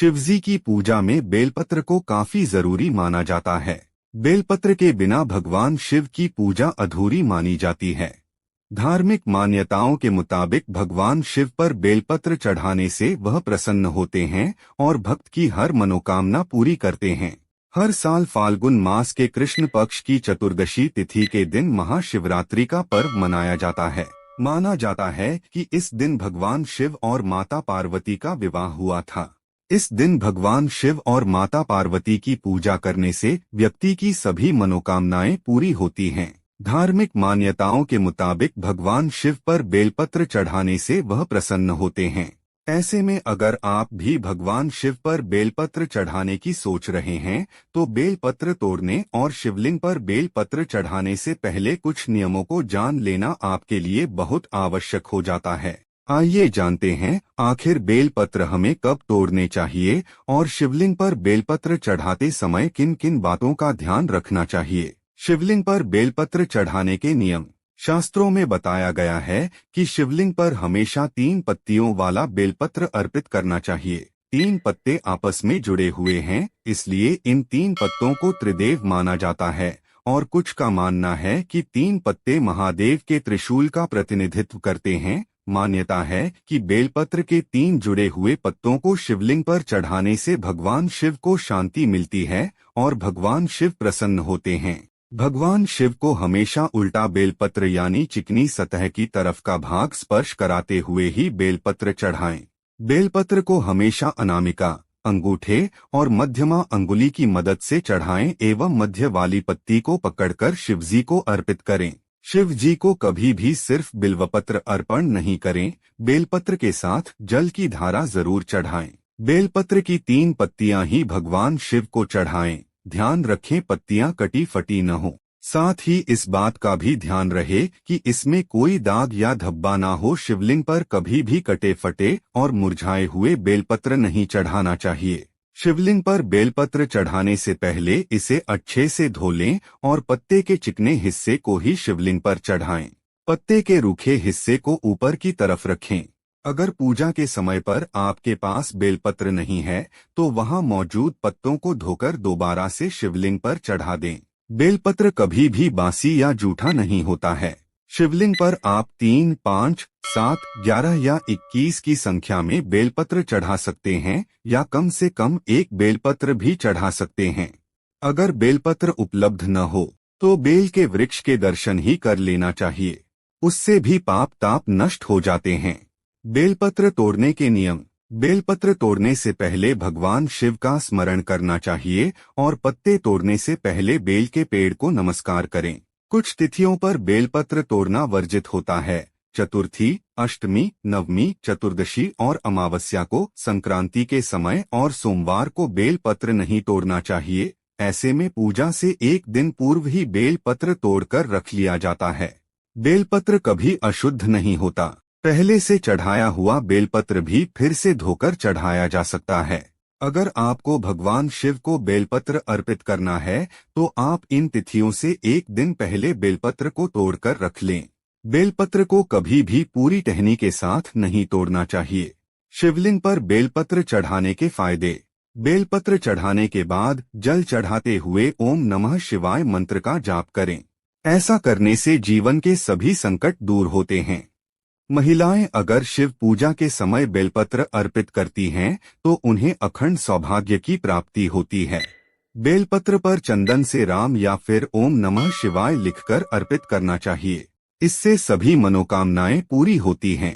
शिवजी की पूजा में बेलपत्र को काफी जरूरी माना जाता है। बेलपत्र के बिना भगवान शिव की पूजा अधूरी मानी जाती है। धार्मिक मान्यताओं के मुताबिक भगवान शिव पर बेलपत्र चढ़ाने से वह प्रसन्न होते हैं और भक्त की हर मनोकामना पूरी करते हैं। हर साल फाल्गुन मास के कृष्ण पक्ष की चतुर्दशी तिथि के दिन महाशिवरात्रि का पर्व मनाया जाता है। माना जाता है कि इस दिन भगवान शिव और माता पार्वती का विवाह हुआ था। इस दिन भगवान शिव और माता पार्वती की पूजा करने से व्यक्ति की सभी मनोकामनाएं पूरी होती हैं। धार्मिक मान्यताओं के मुताबिक भगवान शिव पर बेलपत्र चढ़ाने से वह प्रसन्न होते हैं। ऐसे में अगर आप भी भगवान शिव पर बेलपत्र चढ़ाने की सोच रहे हैं तो बेलपत्र तोड़ने और शिवलिंग पर बेलपत्र चढ़ाने से पहले कुछ नियमों को जान लेना आपके लिए बहुत आवश्यक हो जाता है। आइए जानते हैं आखिर बेलपत्र हमें कब तोड़ने चाहिए और शिवलिंग पर बेलपत्र चढ़ाते समय किन किन बातों का ध्यान रखना चाहिए। शिवलिंग पर बेलपत्र चढ़ाने के नियम। शास्त्रों में बताया गया है कि शिवलिंग पर हमेशा 3 पत्तियों वाला बेलपत्र अर्पित करना चाहिए। 3 पत्ते आपस में जुड़े हुए हैं, इसलिए इन 3 पत्तों को त्रिदेव माना जाता है और कुछ का मानना है कि 3 पत्ते महादेव के त्रिशूल का प्रतिनिधित्व करते हैं। मान्यता है कि बेलपत्र के 3 जुड़े हुए पत्तों को शिवलिंग पर चढ़ाने से भगवान शिव को शांति मिलती है और भगवान शिव प्रसन्न होते हैं। भगवान शिव को हमेशा उल्टा बेलपत्र यानी चिकनी सतह की तरफ का भाग स्पर्श कराते हुए ही बेलपत्र चढ़ाएं। बेलपत्र को हमेशा अनामिका, अंगूठे और मध्यमा अंगुली की मदद से चढ़ाएं एवं मध्य वाली पत्ती को पकड़कर शिवजी को अर्पित करें। शिव जी को कभी भी सिर्फ बिल्वपत्र अर्पण नहीं करें, बेलपत्र के साथ जल की धारा जरूर चढ़ाएं। बेलपत्र की 3 पत्तियां ही भगवान शिव को चढ़ाएं। ध्यान रखें पत्तियां कटी फटी न हो। साथ ही इस बात का भी ध्यान रहे कि इसमें कोई दाग या धब्बा ना हो। शिवलिंग पर कभी भी कटे फटे और मुरझाए हुए बेलपत्र नहीं चढ़ाना चाहिए। शिवलिंग पर बेलपत्र चढ़ाने से पहले इसे अच्छे से धो लें और पत्ते के चिकने हिस्से को ही शिवलिंग पर चढ़ाएं। पत्ते के रूखे हिस्से को ऊपर की तरफ रखें। अगर पूजा के समय पर आपके पास बेलपत्र नहीं है तो वहां मौजूद पत्तों को धोकर दोबारा से शिवलिंग पर चढ़ा दें। बेलपत्र कभी भी बासी या जूठा नहीं होता है। शिवलिंग पर आप 3, 5, 7, 11 या 21 की संख्या में बेलपत्र चढ़ा सकते हैं या कम से कम 1 बेलपत्र भी चढ़ा सकते हैं। अगर बेलपत्र उपलब्ध न हो तो बेल के वृक्ष के दर्शन ही कर लेना चाहिए, उससे भी पाप ताप नष्ट हो जाते हैं। बेलपत्र तोड़ने के नियम। बेलपत्र तोड़ने से पहले भगवान शिव का स्मरण करना चाहिए और पत्ते तोड़ने से पहले बेल के पेड़ को नमस्कार करें। कुछ तिथियों पर बेलपत्र तोड़ना वर्जित होता है। चतुर्थी, अष्टमी, नवमी, चतुर्दशी और अमावस्या को, संक्रांति के समय और सोमवार को बेलपत्र नहीं तोड़ना चाहिए। ऐसे में पूजा से 1 दिन पूर्व ही बेलपत्र तोड़कर रख लिया जाता है। बेलपत्र कभी अशुद्ध नहीं होता। पहले से चढ़ाया हुआ बेलपत्र भी फिर से धोकर चढ़ाया जा सकता है। अगर आपको भगवान शिव को बेलपत्र अर्पित करना है तो आप इन तिथियों से 1 दिन पहले बेलपत्र को तोड़कर रख लें। बेलपत्र को कभी भी पूरी टहनी के साथ नहीं तोड़ना चाहिए। शिवलिंग पर बेलपत्र चढ़ाने के फायदे। बेलपत्र चढ़ाने के बाद जल चढ़ाते हुए ओम नमः शिवाय मंत्र का जाप करें। ऐसा करने से जीवन के सभी संकट दूर होते हैं। महिलाएं अगर शिव पूजा के समय बेलपत्र अर्पित करती हैं तो उन्हें अखंड सौभाग्य की प्राप्ति होती है। बेलपत्र पर चंदन से राम या फिर ओम नमः शिवाय लिखकर अर्पित करना चाहिए। इससे सभी मनोकामनाएं पूरी होती हैं।